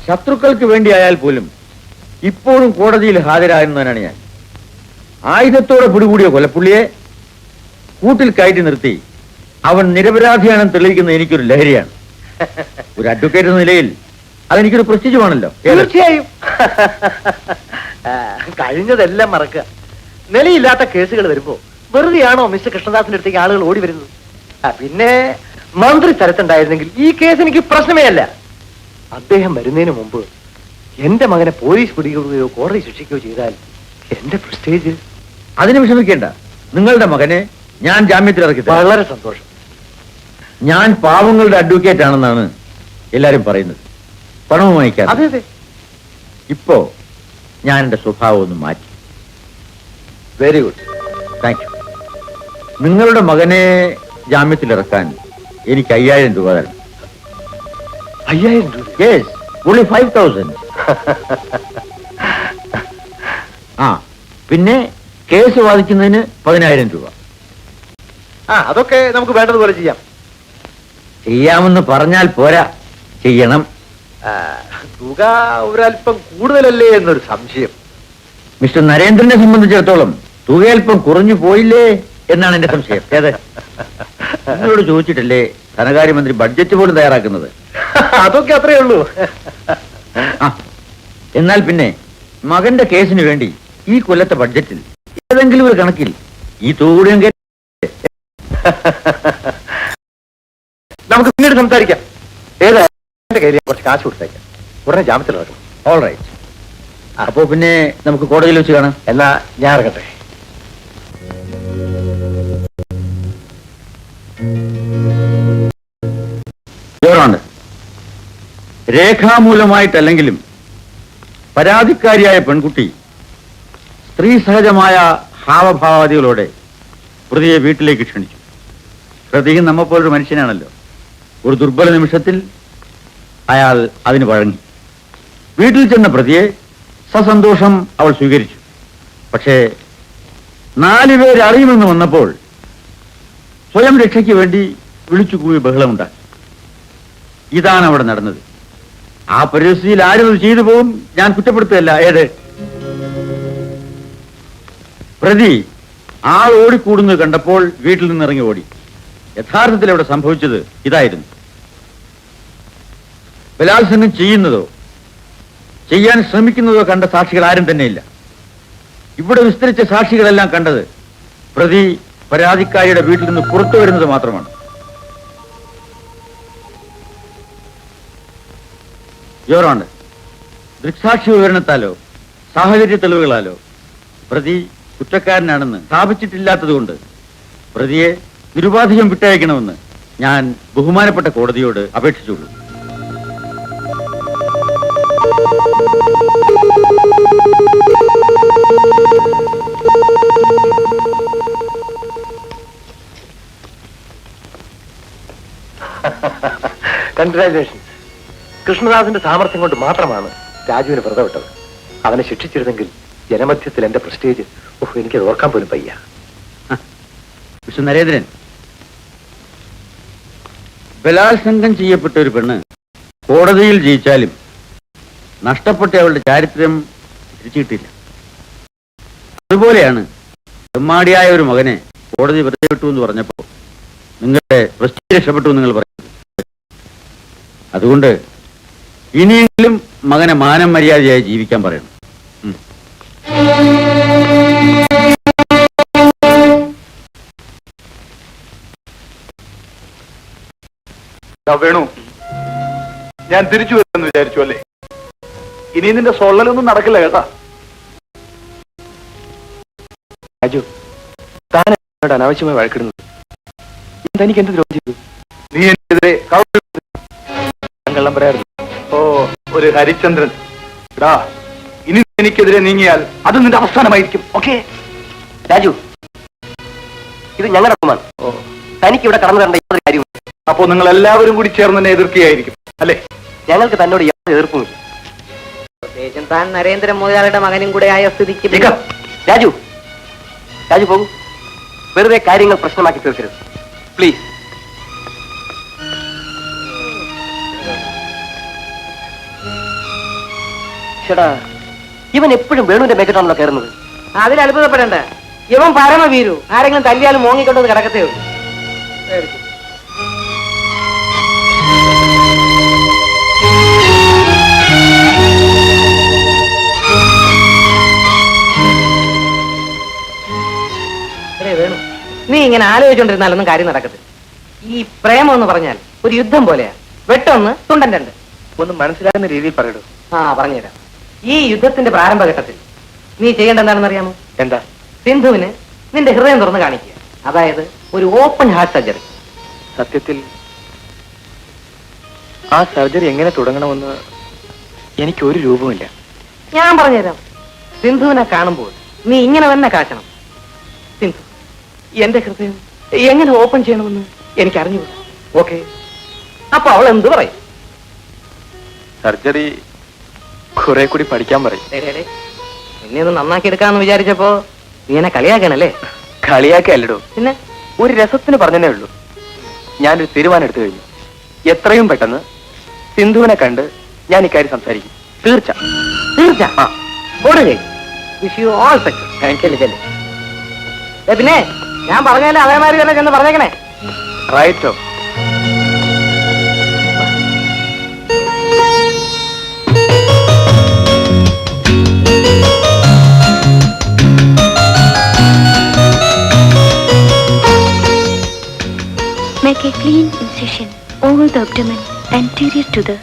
ശത്രുക്കൾക്ക് വേണ്ടിയായാൽ പോലും ഇപ്പോഴും കോടതിയിൽ ഹാജരാകുന്നവനാണ് ഞാൻ. ആയുധത്തോടെ പിടികൂടിയ കൊലപ്പുള്ളിയെ കൂട്ടിൽ കയറ്റി നിർത്തി അവൻ നിരപരാധിയാണെന്ന് തെളിയിക്കുന്നത് എനിക്കൊരു ലഹരിയാണ്. ഒരു അഡ്വക്കേറ്റ് എന്ന നിലയിൽ അതെനിക്കൊരു പ്രസ്റ്റീജുമാണല്ലോ. തീർച്ചയായും. കഴിഞ്ഞതെല്ലാം മറക്കുക. നിലയില്ലാത്ത കേസുകൾ വരുമ്പോ വെറുതെയാണോ മിസ്റ്റർ കൃഷ്ണദാസിന്റെ അടുത്തേക്ക് ആളുകൾ ഓടി വരുന്നത്? പിന്നെ മന്ത്രി സ്ഥലത്തുണ്ടായിരുന്നെങ്കിൽ ഈ കേസ് എനിക്ക് പ്രശ്നമേ അല്ല. അദ്ദേഹം വരുന്നതിന് മുമ്പ് എന്റെ മകനെ പോലീസ് പിടികൂടുകയോ കോടതി ശിക്ഷിക്കുകയോ ചെയ്താൽ എന്റെ പ്രസ്റ്റേജ്. അതിന് വിഷമിക്കേണ്ട. നിങ്ങളുടെ മകനെ ഞാൻ ജാമ്യത്തിൽ ഇറക്കി. വളരെ സന്തോഷം. ഞാൻ പാവങ്ങളുടെ അഡ്വക്കേറ്റ് ആണെന്നാണ് എല്ലാരും പറയുന്നത്. പണവും വാങ്ങിക്കാം. അതെ അതെ. ഇപ്പോ ഞാൻ എന്റെ സ്വഭാവം ഒന്ന് മാറ്റി. Very good, thank you. നിങ്ങളുടെ മകനെ ജാമ്യത്തിൽ ഇറക്കാൻ എനിക്ക് 5000 രൂപ തരണം. 5000 രൂപ? Yes, only 5000. ആ, പിന്നെ കേസ് വാദിക്കുന്നതിന് 10000 രൂപ. അതൊക്കെ നമുക്ക് വേണ്ടതുപോലെ ചെയ്യാം. ചെയ്യാമെന്ന് പറഞ്ഞാൽ പോരാ, ചെയ്യണം. തുക ഒരല്പം കൂടുതലല്ലേ എന്നൊരു സംശയം. മിസ്റ്റർ നരേന്ദ്രനെ സംബന്ധിച്ചിടത്തോളം തുക അല്പം കുറഞ്ഞു പോയില്ലേ എന്നാണ് എന്റെ സംശയം. ഏത് നിങ്ങളോട് ചോദിച്ചിട്ടല്ലേ ധനകാര്യമന്ത്രി ബഡ്ജറ്റ് പോലും തയ്യാറാക്കുന്നത്? അതൊക്കെ അത്രേ ഉള്ളൂ. എന്നാൽ പിന്നെ മകന്റെ കേസിന് വേണ്ടി ഈ കൊല്ലത്തെ ബഡ്ജറ്റിൽ ഏതെങ്കിലും ഒരു കണക്കിൽ ഈ തുക കൂടിയും നമുക്ക് പിന്നീട് സംസാരിക്കാം. ഏതായാലും കയ്യിൽ കുറച്ച് കാശ് കൊടുത്തേക്കാം. ഉടനെ ജാമ്യത്തിൽ ഇറക്കും. All right. അപ്പോ പിന്നെ നമുക്ക് കോടതിയിൽ വെച്ച് കാണാം. എന്നാ ഞാൻ ഇറങ്ങട്ടെ. രേഖാമൂലമായിട്ടല്ലെങ്കിലും പരാതിക്കാരിയായ പെൺകുട്ടി സ്ത്രീ സഹജമായ ഹാവഭാവാദികളോടെ പ്രതിയെ വീട്ടിലേക്ക് ക്ഷണിച്ചു. പ്രതിയും നമ്മപ്പോലൊരു മനുഷ്യനാണല്ലോ. ഒരു ദുർബല നിമിഷത്തിൽ അയാൾ അതിന് വഴങ്ങി. വീട്ടിൽ ചെന്ന പ്രതിയെ സസന്തോഷം അവൾ സ്വീകരിച്ചു. പക്ഷേ 4 പേര് അറിയുമെന്ന് വന്നപ്പോൾ സ്വയം രക്ഷയ്ക്ക് വേണ്ടി വിളിച്ചുകൂടി ബഹളമുണ്ടാക്കി. ഇതാണ് അവിടെ നടന്നത്. ആ പരിസ്ഥിതിയിൽ ആരും അത് ചെയ്തു പോകും, ഞാൻ കുറ്റപ്പെടുത്തുകയല്ല. ഏത് പ്രതി ആൾ ഓടിക്കൂടുന്നത് കണ്ടപ്പോൾ വീട്ടിൽ നിന്ന് ഇറങ്ങി ഓടി. യഥാർത്ഥത്തിൽ അവിടെ സംഭവിച്ചത് ഇതായിരുന്നു. ബലാത്സംഗം ചെയ്യുന്നതോ ചെയ്യാൻ ശ്രമിക്കുന്നതോ കണ്ട സാക്ഷികൾ ആരും തന്നെയില്ല. ഇവിടെ വിസ്തരിച്ച സാക്ഷികളെല്ലാം കണ്ടത് പ്രതി പരാതിക്കാരിയുടെ വീട്ടിൽ നിന്ന് പുറത്തു വരുന്നത് മാത്രമാണ്. യോറാണ് ദൃക്സാക്ഷി വിവരണത്താലോ സാഹചര്യ തെളിവുകളാലോ പ്രതി കുറ്റക്കാരനാണെന്ന് സ്ഥാപിച്ചിട്ടില്ലാത്തതുകൊണ്ട് പ്രതിയെ നിരുപാധികം വിട്ടയക്കണമെന്ന് ഞാൻ ബഹുമാനപ്പെട്ട കോടതിയോട് അപേക്ഷിച്ചുള്ളൂ. കൺഗ്രാജുലേഷൻ. കൃഷ്ണദാസിന്റെ സാമർത്ഥ്യം കൊണ്ട് മാത്രമാണ് രാജുവിന് വെറുതെ വിട്ടത്. അവനെ ശിക്ഷിച്ചിരുന്നെങ്കിൽ ജനമധ്യത്തിൽ എന്റെ പ്രസ്റ്റേജ് എനിക്കത് ഓർക്കാൻ പോലും വയ്യ. മിസ്റ്റർ നരേന്ദ്രൻ, ബലാത്സംഗം ചെയ്യപ്പെട്ട ഒരു പെണ്ണ് കോടതിയിൽ ജയിച്ചാലും നഷ്ടപ്പെട്ട അവളുടെ ചാരിത്രം തിരിച്ചു കിട്ടില്ല. അതുപോലെയാണ് തെമ്മാടിയായ ഒരു മകനെ കോടതി വെറുതെ വിട്ടു എന്ന് പറഞ്ഞപ്പോൾ നിങ്ങളുടെ പ്രസ്റ്റീജ് രക്ഷപ്പെട്ടു നിങ്ങൾ പറയുന്നത്. അതുകൊണ്ട് ഇനിയെങ്കിലും മകനെ മാനം മര്യാദയായി ജീവിക്കാൻ പറയണം. വേണു, ഞാൻ തിരിച്ചു വരുമെന്ന് വിചാരിച്ചു അല്ലേ? ഇനി നിന്റെ സൊള്ളലൊന്നും നടക്കില്ല കേട്ടാ. രാജു, താൻ എന്നോട് അനാവശ്യമായി വഴക്കിടുന്നത്. തനിക്ക് എന്ത് ദ്രോഹം ചെയ്തു? നീ എനിക്കെതിരെ കള്ളം പറയാറുണ്ട്. ഓ, ഒരു ഹരിചന്ദ്രൻ. എടാ, ഇനി എനിക്കെതിരെ നീങ്ങിയാൽ അത് നിന്റെ അവസാനമായിരിക്കും. ഓക്കെ രാജു, ഇത് ഞങ്ങളുടെ റൂമാണ്. തനിക്ക് ഇവിടെ കടന്നു വരേണ്ട യാതൊരു കാര്യവും. അപ്പോ നിങ്ങൾ എല്ലാവരും കൂടി ചേർന്ന് തന്നെ എതിർക്കുകയായിരിക്കും അല്ലേ? ഞങ്ങൾക്ക് തന്നോട് യാതൊരു എതിർപ്പുമില്ല. പ്രത്യേകിച്ചും താൻ നരേന്ദ്ര മോദിയുടെ മകനും കൂടെ ആയ സ്ഥിതിക്ക്. രാജു, രാജു പോകും. വെറുതെ കാര്യങ്ങൾ പ്രശ്നമാക്കി തീർക്കരുത് പ്ലീസ്. ചേടാ, ഇവൻ എപ്പോഴും വേണുവിന്റെ മേക്കറ്റാണല്ലോ കയറുന്നത്. അതിൽ അത്ഭുതപ്പെടേണ്ട. ഇവൻ പരമവീരു. ആരെങ്കിലും തല്ലിയാലും മോങ്ങിക്കൊണ്ടത് കിടക്കത്തേ ഉള്ളൂ. വേണു, നീ ഇങ്ങനെ ആലോചിച്ചുകൊണ്ടിരുന്നാലൊന്നും കാര്യം നടക്കത്തില്ല. ഈ പ്രേമം എന്ന് പറഞ്ഞാൽ ഒരു യുദ്ധം പോലെയാ. വെട്ടൊന്ന് തുണ്ടൻ രണ്ട്. ഒന്ന് മനസ്സിലാകുന്ന രീതിയിൽ പറയടൂ. പറഞ്ഞുതരാം. ഈ യുദ്ധത്തിന്റെ പ്രാരംഭഘട്ടത്തിൽ നീ ചെയ്യേണ്ട എന്താണെന്ന് അറിയാമോ? എന്താ? സിന്ധുവിന് നിന്റെ ഹൃദയം തുറന്ന് കാണിക്കുക. അതായത് ഒരു ഓപ്പൺ ഹാർട്ട് സർജറി. സത്യത്തിൽ ആ സർജറി എങ്ങനെ തുടങ്ങണമെന്ന് എനിക്ക് ഒരു രൂപമില്ല. ഞാൻ പറഞ്ഞുതരാം. സിന്ധുവിനെ കാണുമ്പോൾ നീ ഇങ്ങനെ തന്നെ കാച്ചണം. സിന്ധു, എന്റെ ഹൃദയം എങ്ങനെ ഓപ്പൺ ചെയ്യണമെന്ന് എനിക്ക് അറിഞ്ഞുകൂടാ. ഓക്കെ? അപ്പൊ അവൾ എന്ത് പറയും? സർജറി കുറെ കൂടി പഠിക്കാൻ പറയും. നിന്നെ ഒന്ന് നന്നാക്കി എടുക്കാന്ന് വിചാരിച്ചപ്പോ നീ എന്നെ കളിയാക്കണല്ലേ? കളിയാക്കല്ലടോ, പിന്നെ ഒരു രസത്തിന് പറഞ്ഞതേ ഉള്ളൂ. ഞാനൊരു തീരുമാനം എടുത്തു കഴിഞ്ഞു. എത്രയും പെട്ടെന്ന് സിന്ധുവിനെ കണ്ട് ഞാൻ ഇക്കാര്യം സംസാരിക്കും. തീർച്ച. Wish you all success. പിന്നെ ഞാൻ പറഞ്ഞാലേ അതേമാതിരി തന്നെ ചെന്ന് പറഞ്ഞേക്കണേ. റൈറ്റോ? Make a clean incision over the abdomen anterior to the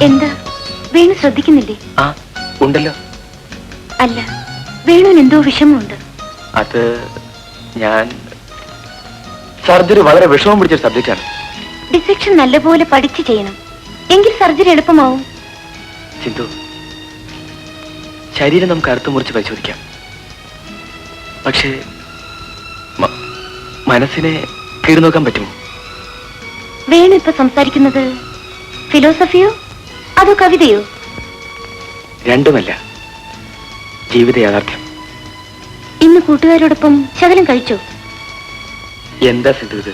എന്താ വേണു ശ്രദ്ധിക്കുന്നില്ലേ? ഉണ്ടല്ലോ. അല്ല, വേണുവിന് എന്തോ വിഷമമുണ്ട്. അത് ഞാൻ സർജറി വളരെ വിഷമം പിടിച്ചൊരു സബ്ജക്റ്റാണ്. ഡിസെക്ഷൻ നല്ലപോലെ പഠിച്ചു ചെയ്യണം. എങ്കിൽ സർജറി എളുപ്പമാവും. ചിന്തു, ശരീരം നമുക്ക് അറുത്ത് മുറിച്ച് പരിശോധിക്കാം. പക്ഷേ മനസ്സിനെ കീറി നോക്കാൻ പറ്റുമോ? വേണു ഇപ്പൊ സംസാരിക്കുന്നത് ഫിലോസഫിയോ അതോ കവിതയോ? രണ്ടുമല്ല, ജീവിത യാഥാർത്ഥ്യം. ഇന്ന് കൂട്ടുകാരോടൊപ്പം ശകലം കഴിച്ചോ? എന്താ സിന്ധു ഇത്?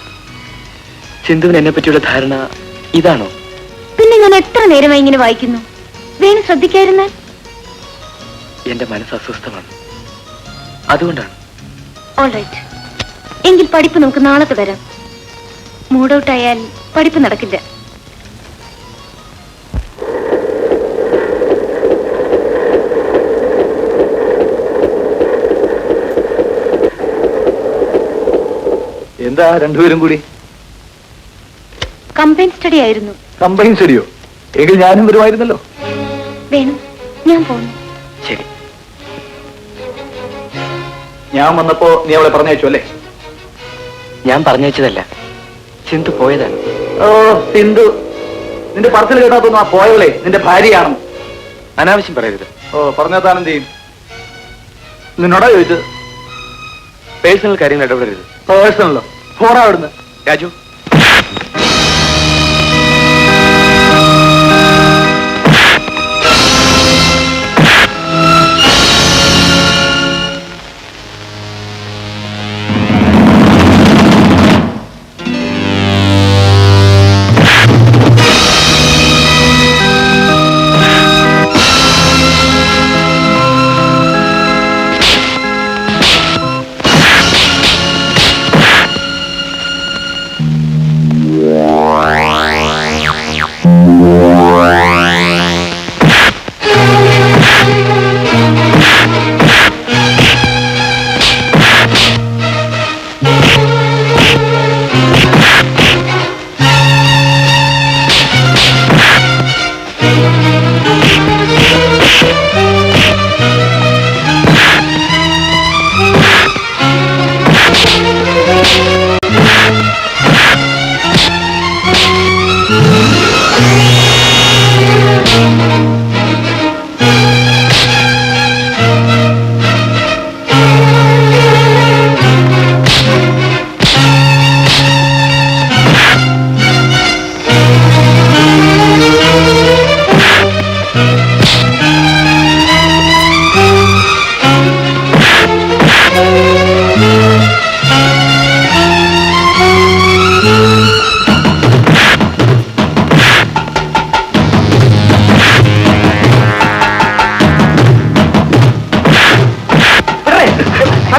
സിന്ധുവിന് എന്നെ പറ്റിയുള്ള ധാരണ ഇതാണോ? പിന്നെ ഞാൻ എത്ര നേരമായി ഇങ്ങനെ വായിക്കുന്നു. വേണു ശ്രദ്ധിക്കാതിരുന്നാൽ? എന്റെ മനസ്സ് അസ്വസ്ഥമാണ്, അതുകൊണ്ടാണ്. ഓൾറൈറ്റ്, എങ്കിൽ പഠിപ്പ് നമുക്ക് നാളെ തുടരാം. മൂഡ് ഔട്ട് ആയാൽ പഠിപ്പ് നടക്കില്ല. എന്താ രണ്ടുപേരും കൂടി? കമ്പൈൻ സ്റ്റഡി ആയിരുന്നു. Combine studio? എങ്കിൽ ഞാനും വരുമായിരുന്നല്ലോ. വേണു, ഞാൻ പോന്നു. ശരി. ഞാൻ വന്നപ്പോ നീ അവളെ പറഞ്ഞയച്ചു അല്ലേ? ഞാൻ പറഞ്ഞയച്ചതല്ല, സിന്ധു പോയതാണ്. ഓ സിന്ധു, നിന്റെ പറച്ചിൽ കേട്ടാ തോന്നുന്നു ആ പോയവളെ നിന്റെ ഭാര്യയാണെന്ന്. അനാവശ്യം പറയരുത്. ഓ പറഞ്ഞാൽ താൻ എന്ത് ചെയ്യും? നിന്നോടാ ചോദിച്ചത്. പേഴ്സണൽ കാര്യങ്ങൾ ഇടപെടരുത്. പേഴ്സണല്ലോ? പോടാ അവിടുന്ന്. രാജു,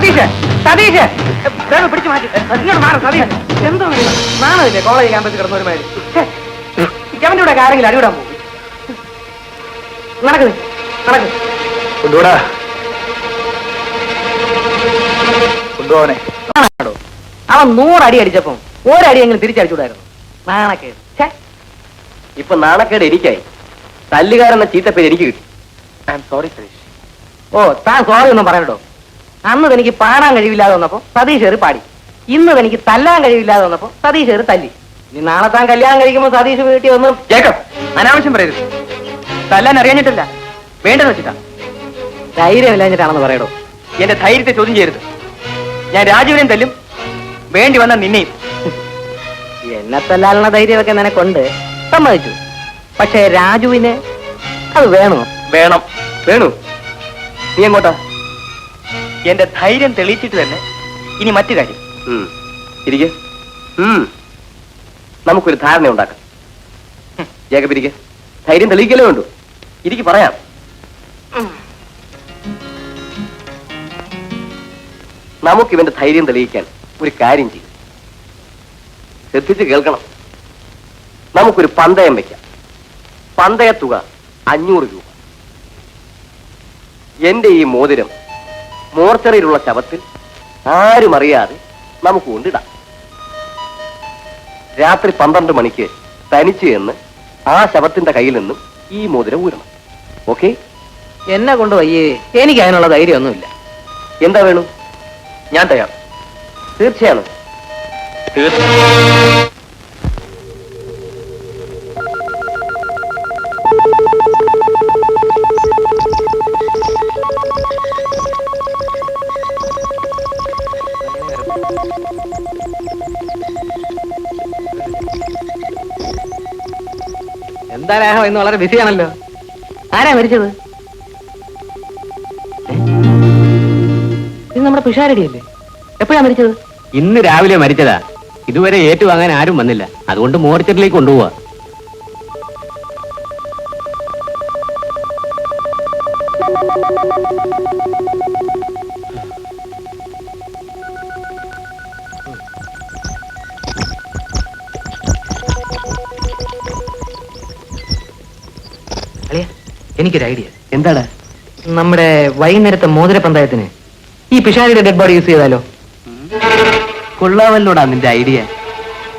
സതീഷ് സതീഷ് വേഗം പിടിച്ചു മാറ്റി ഇങ്ങോട്ട് മാറും സതീഷ്. എന്തോ നാണമില്ലേ കോളേജ് ക്യാമ്പസിൽ കിടന്നൊരുമാതിരി. ഇവന്റെ കൂടെ ആരെങ്കിലും അടിവിടാൻ പോകും. നടക്ക് നടക്ക്. കൊണ്ടുപോടാ, കൊണ്ടുപോവനെ. അവൻ 100 അടി അടിച്ചപ്പം ഒരടിയെങ്കിലും തിരിച്ചടിച്ചുകൂടായിരുന്നു. നാണക്കേട്. ഇപ്പൊ നാണക്കേട് എനിക്കായി. തല്ലുകാരെന്ന ചീത്തപ്പേര് എനിക്ക് കിട്ടി. I am sorry Satish. ഓ താൻ സോറി ഒന്നും പറയട്ടോ. അന്ന് തനിക്ക് പാടാൻ കഴിവില്ലാതെ വന്നപ്പോ സതീഷ് ഏറി പാടി. ഇന്ന് തനിക്ക് തല്ലാൻ കഴിവില്ലാതെ വന്നപ്പോ സതീഷ് ഏറി തല്ലി. ഇനി നാളെ താൻ കല്യാണം കഴിക്കുമ്പോ സതീഷ് വീട്ടിൽ വന്ന് കേട്ടോ, അനാവശ്യം പറയരുത്. തല്ലാൻ അറിയാഞ്ഞിട്ടില്ല, വേണ്ടെന്ന് വെച്ചിട്ടാ. ധൈര്യമില്ലാഞ്ഞിട്ടാണെന്ന് പറയടോ. എന്റെ ധൈര്യത്തെ ചോദ്യം ചെയ്യരുത്. ഞാൻ രാജുവിനെയും തല്ലും, വേണ്ടി വന്ന നിന്നെയും. എന്നെ തല്ലാനുള്ള ധൈര്യമൊക്കെ നിനക്കുണ്ട്, സമ്മതിച്ചു. പക്ഷേ രാജുവിന് അത് വേണോ? വേണം. വേണു, നീ എങ്ങോട്ടാ? എന്റെ ധൈര്യം തെളിയിച്ചിട്ട് തന്നെ ഇനി മറ്റു കാര്യം. ഇരിക്കെ, നമുക്കൊരു ധാരണ ഉണ്ടാക്കാം. ജേക്കബ് ഇരിക്കെ, ധൈര്യം തെളിയിക്കലേ വേണ്ടു. ഇരിക്ക്, പറയാം. നമുക്ക് ഇവന്റെ ധൈര്യം തെളിയിക്കാൻ ഒരു കാര്യം ചെയ്യും. ശ്രദ്ധിച്ച് കേൾക്കണം. നമുക്കൊരു പന്തയം വെക്കാം. പന്തയ തുക 500 രൂപ. എന്റെ ഈ മോതിരം മോർച്ചറിയിലുള്ള ശവത്തിൽ ആരും അറിയാതെ നമുക്ക് കൊണ്ടിടാം. രാത്രി 12 മണിക്ക് തനിച്ച് എന്ന് ആ ശവത്തിന്റെ കയ്യിൽ നിന്നും ഈ മോതിരം ഊരണം. ഓക്കെ? എന്നെ കൊണ്ട് വയ്യേ, എനിക്ക് അതിനുള്ള ധൈര്യമൊന്നുമില്ല. എന്താ വേണു? ഞാൻ തയ്യാർ. തീർച്ചയാണ്. എന്താ രാഘവ, ഇന്ന് വളരെ ബിസിയാണല്ലോ. ആരാ മരിച്ചത്? ഇത് നമ്മുടെ പിഷാരടിയല്ലേ? എപ്പോഴാ മരിച്ചത്? ഇന്ന് രാവിലെ മരിച്ചതാ. ഇതുവരെ ഏറ്റുവാങ്ങാൻ ആരും വന്നില്ല. അതുകൊണ്ട് മോർച്ചറിലേക്ക് കൊണ്ടുപോവാ. എനിക്കൊരു ഐഡിയ. എന്താണ്? നമ്മുടെ വൈകുന്നേരത്തെ മോതിര പന്തയത്തിന് ഈ പിഷാരിയുടെ ഡെഡ് ബോഡി യൂസ് ചെയ്താലോ? കൊള്ളാമല്ലോടാ നിന്റെ ഐഡിയ.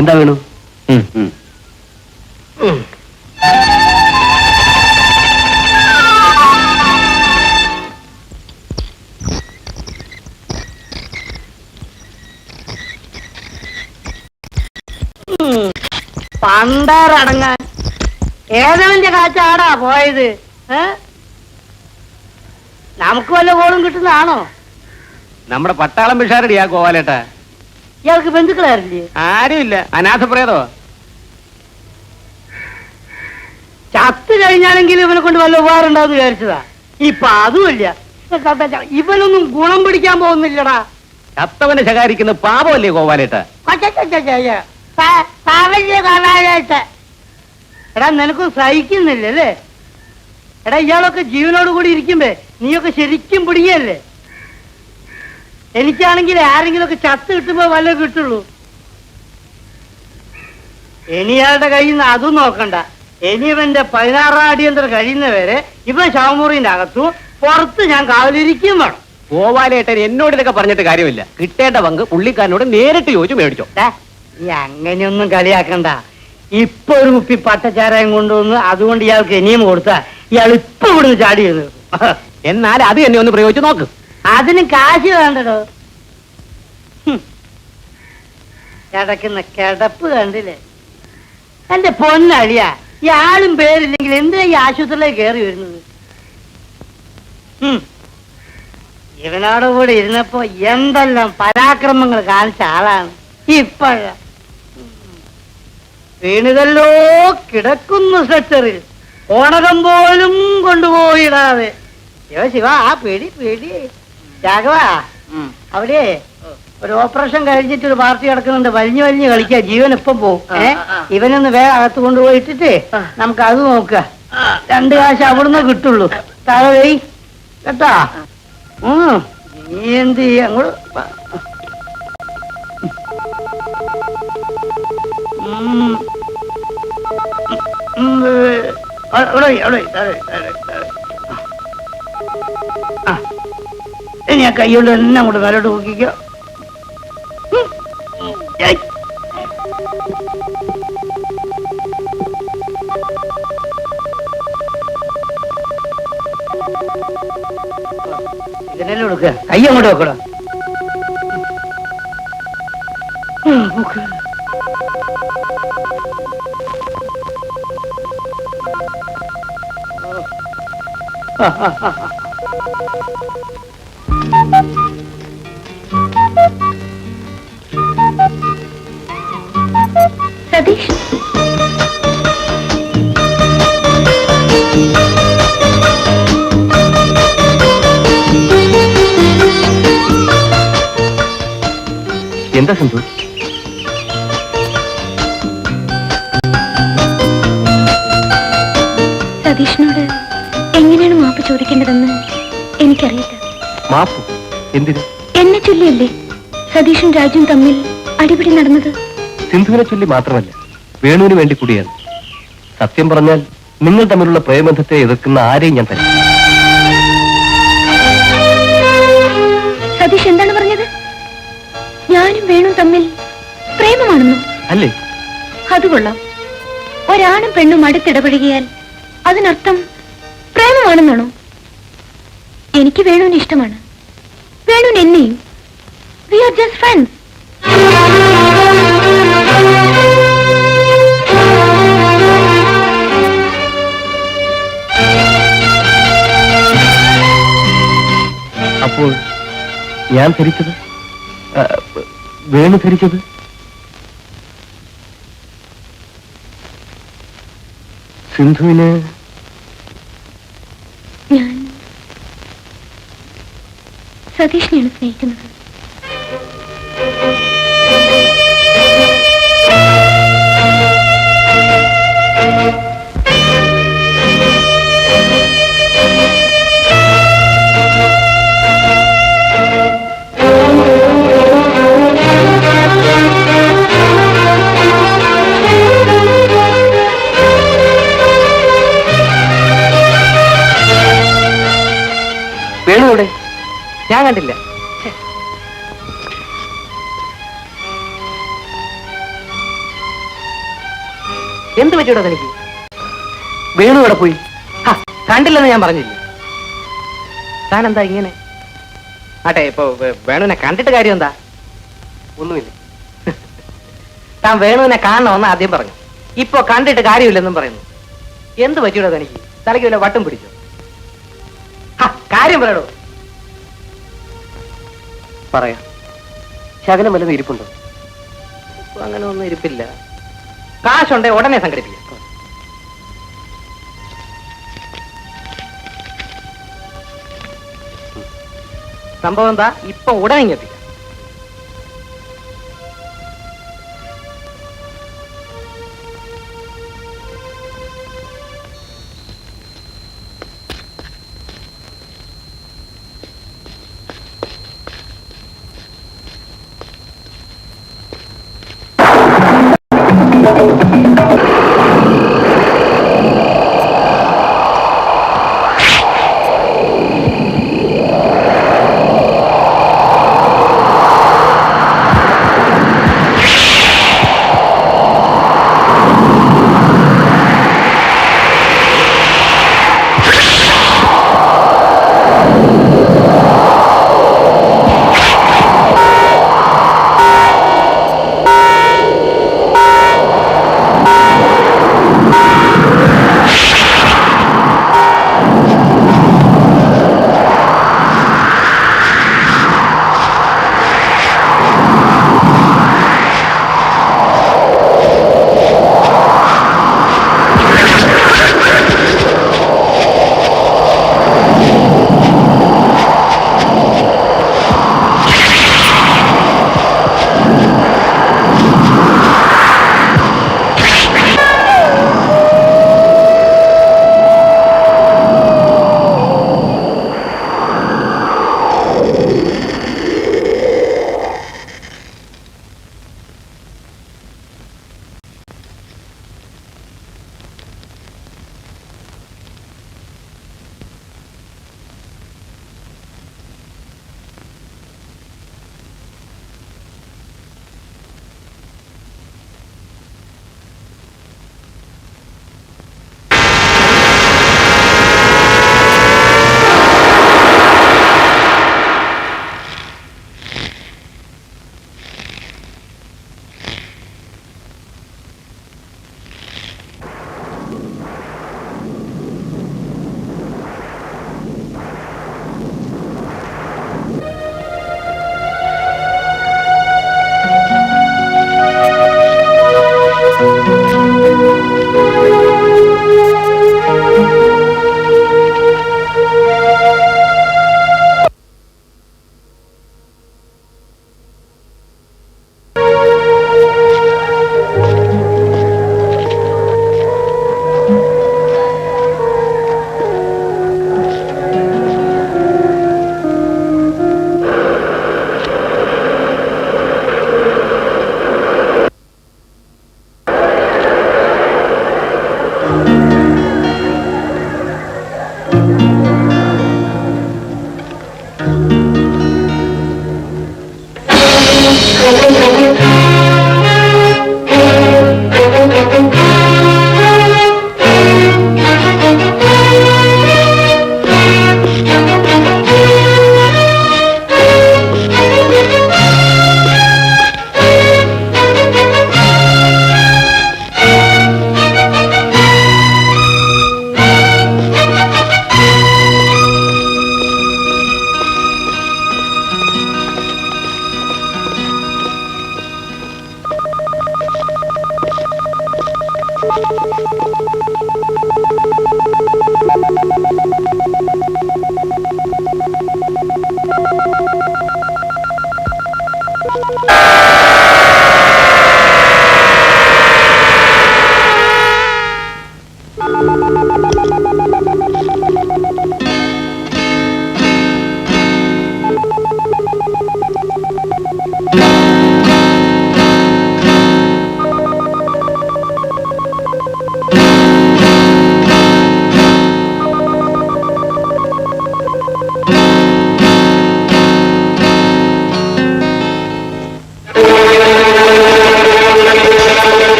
എന്താ വേണു? പണ്ടാറടങ്ങാൻ ഏതവന്റെ കാച്ചാടാ പോയത്? നമുക്ക് വല്ല ഗോളും കിട്ടുന്നതാണോ? നമ്മുടെ പട്ടാളം പിഷാരടിയാ ഗോവാലേട്ടാ. ഇയാൾക്ക് ബന്ധുക്കളാരില്ലേ? ആരുമില്ല, അനാഥപ്രേതോ. ചത്ത് കഴിഞ്ഞാലെങ്കിലും ഇവനെ കൊണ്ട് വല്ല ഉപകാരം ഉണ്ടാവും വിചാരിച്ചതാ. ഇപ്പൊ അതുമില്ല. ഇവനൊന്നും ഗുണം പിടിക്കാൻ പോകുന്നില്ലടാ. ചത്തവനെ ശകാരിക്കുന്ന പാപമല്ലേ ഗോവാലേട്ടാ? എടാ നിനക്കും സഹിക്കുന്നില്ലല്ലേ? എടാ ഇയാളൊക്കെ ജീവനോട് കൂടി ഇരിക്കുമ്പേ നീയൊക്കെ ശരിക്കും പിടിയല്ലേ? എനിക്കാണെങ്കിൽ ആരെങ്കിലും ഒക്കെ ചത്ത് കിട്ടുമ്പോ വല്ല കിട്ടുള്ളൂ. ഇനിയാളുടെ കയ്യിൽ നിന്ന് അതും നോക്കണ്ട. ഇനി ഇവന്റെ 16 അടിയന്തരം കഴിയുന്നവരെ ഇവൻ ശവമുറിന്റെ അകത്തും പുറത്ത് ഞാൻ കാവലിരിക്കും വേണം. ഗോവാലേട്ടൻ എന്നോട് ഇതൊക്കെ പറഞ്ഞിട്ട് കാര്യമില്ല. കിട്ടേണ്ട പങ്ക് പുള്ളിക്കാരനോട് നേരിട്ട് ചോദിച്ചു മേടിച്ചോ. ഈ അങ്ങനെയൊന്നും കളിയാക്കണ്ട. ഇപ്പൊ ഒരു കുപ്പി പട്ടച്ചാരായം കൊണ്ടുവന്ന് അതുകൊണ്ട് ഇയാൾക്ക് ഇനിയും കൊടുത്താ ഇയാൾ ഇപ്പൊ ഇവിടുന്ന് ചാടി എഴുതും. എന്നാൽ അത് എന്നെ ഒന്ന് പ്രയോഗിച്ച് നോക്ക്. അതിന് കാശ് വേണ്ടടോ. കിടക്കുന്ന കിടപ്പ് കണ്ടില്ലേ? എന്റെ പൊന്നഴിയ, ഇയാളും പേരില്ലെങ്കിൽ എന്തിനാ ഈ ആശുപത്രിയിലേക്ക് കയറി വരുന്നത്? ഇവനോട് കൂടെ ഇരുന്നപ്പോ എന്തെല്ലാം പരാക്രമങ്ങൾ കാണിച്ച ആളാണ്. ഇപ്പോഴ വീണുതല്ലോ കിടക്കുന്നു സ്ട്രെച്ചറിൽ, ഓണകം പോലും കൊണ്ടുപോയിടാതെ. ശിവ ആ പിടി പിടി. രാഘവ, അവിടെ ഒരു ഓപ്പറേഷൻ കഴിഞ്ഞിട്ട് ഒരു പാർട്ടി കിടക്കുന്നുണ്ട്. വലിഞ്ഞു വലിഞ്ഞ് കളിക്കുക. ജീവൻ ഇപ്പം പോവും. ഇവനൊന്ന് വേഗം അകത്ത് കൊണ്ടുപോയിട്ടിട്ട് നമുക്ക് അത് നോക്കുക. 2 കാശ് അവിടുന്ന് കിട്ടുള്ളൂ. താഴെ കേട്ടാ. നീ എന്ത് ചെയ്യാ അങ്ങോട്ട് ഞാൻ കൈകൊണ്ട് തന്നെ അങ്ങോട്ട് കാലോട്ട് നോക്കിക്കോ. ഇതിനെല്ലാം കൊടുക്കുക, കൈ അങ്ങോട്ട് വെക്കടോ. സതീഷ്, എന്താ സിന്ധു? സതീഷിനോട് എങ്ങനെയാണ് മാപ്പ് ചോദിക്കേണ്ടതെന്ന് എനിക്കറിയില്ല. മാപ്പ് എന്തിന്? എന്നെ ചൊല്ലിയല്ലേ സതീഷും രാജും തമ്മിൽ അടിപിടി നടന്നത്? സിന്ധുവിനെ ചൊല്ലി മാത്രമല്ല, വേണുവിന് വേണ്ടി കൂടിയാണ്. സത്യം പറഞ്ഞാൽ നിങ്ങൾ തമ്മിലുള്ള പ്രേമബന്ധത്തെ എതിർക്കുന്ന ആരെയും ഞാൻ തരും. സതീഷ് എന്താണ് പറഞ്ഞത്? ഞാനും വേണു തമ്മിൽ പ്രേമമാണെന്നോ? അല്ലേ? അത് കൊള്ളാം. ഒരാണും പെണ്ണും അടുത്തിടപഴകിയാൽ അതിനർത്ഥം പ്രേമമാണെന്നാണോ? എനിക്ക് വേണുവിന് ഇഷ്ടമാണ്, വേണുവിന് എന്നെയും. We are just friends. അപ്പോൾ ഞാൻ ധരിച്ചത്, വേണു ധരിച്ചത് സിന്ധുവിന് ഞാൻ സതീഷിനെയാണ് സ്നേഹിക്കുന്നത്. വേണുവിടെ ഞാൻ കണ്ടില്ല. എന്ത് പറ്റിയോടാ തനിക്ക്? വേണു ഇവിടെ പോയി? കണ്ടില്ലെന്ന് ഞാൻ പറഞ്ഞില്ലേ. താൻ എന്താ ഇങ്ങനെ? ആട്ടെ, ഇപ്പൊ വേണുവിനെ കണ്ടിട്ട് കാര്യം എന്താ? ഒന്നുമില്ല. താൻ വേണുവിനെ കാണണമെന്ന് ആദ്യം പറഞ്ഞു, ഇപ്പൊ കണ്ടിട്ട് കാര്യമില്ലെന്നും പറയുന്നു. എന്ത് പറ്റിയോടാ തനിക്ക്? തലയ്ക്ക് വല്ല വട്ടും പിടിച്ചോ? കാര്യം പറയടോ. പറയാം. ശകലം വല്ലതും ഇരിപ്പുണ്ടോ? അങ്ങനെ ഒന്നും ഇരിപ്പില്ല. കാശുണ്ടേ ഉടനെ സംഘടിപ്പിക്കാം. സംഭവം എന്താ? ഇപ്പൊ ഉടനെ എത്തിക്കാം.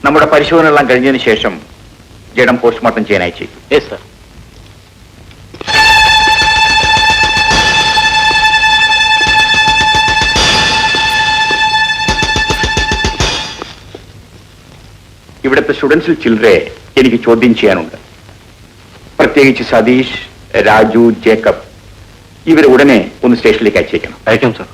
നമ്മുടെ പരിശോധനകളെല്ലാം കഴിഞ്ഞതിന് ശേഷം ജഡം പോസ്റ്റ്മോർട്ടം ചെയ്യാൻ അയച്ചേക്കും. Yes sir. ഇവിടുത്തെ സ്റ്റുഡൻസിൽ ചിലരെ എനിക്ക് ചോദ്യം ചെയ്യാനുണ്ട്. പ്രത്യേകിച്ച് സതീഷ്, രാജു, ജേക്കബ്, ഇവരെ ഉടനെ ഒന്ന് സ്റ്റേഷനിലേക്ക് അയച്ചേക്കണം. അയക്കാം സർ.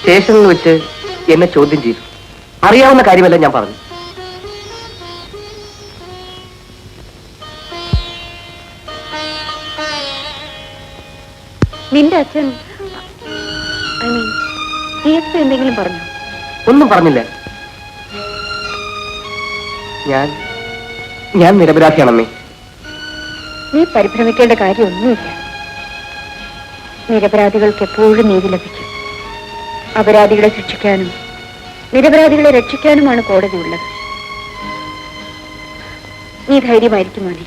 സ്റ്റേഷനിൽ വെച്ച് എന്നെ ചോദ്യം ചെയ്തു. അറിയാവുന്ന കാര്യമല്ല ഞാൻ പറഞ്ഞു. നിന്റെ അച്ഛൻ എന്തെങ്കിലും പറഞ്ഞു? ഒന്നും പറഞ്ഞില്ല. ഞാൻ നിരപരാധിയാണമ്മേ. നീ പരിഭ്രമിക്കേണ്ട കാര്യമൊന്നുമില്ല. നിരപരാധികൾക്ക് എപ്പോഴും നീതി ലഭിക്കും. അപരാധികളെ ശിക്ഷിക്കാനും നിരപരാധികളെ രക്ഷിക്കാനുമാണ് കോടതി ഉള്ളത്. നീ ധൈര്യമായിരിക്കും മോനെ.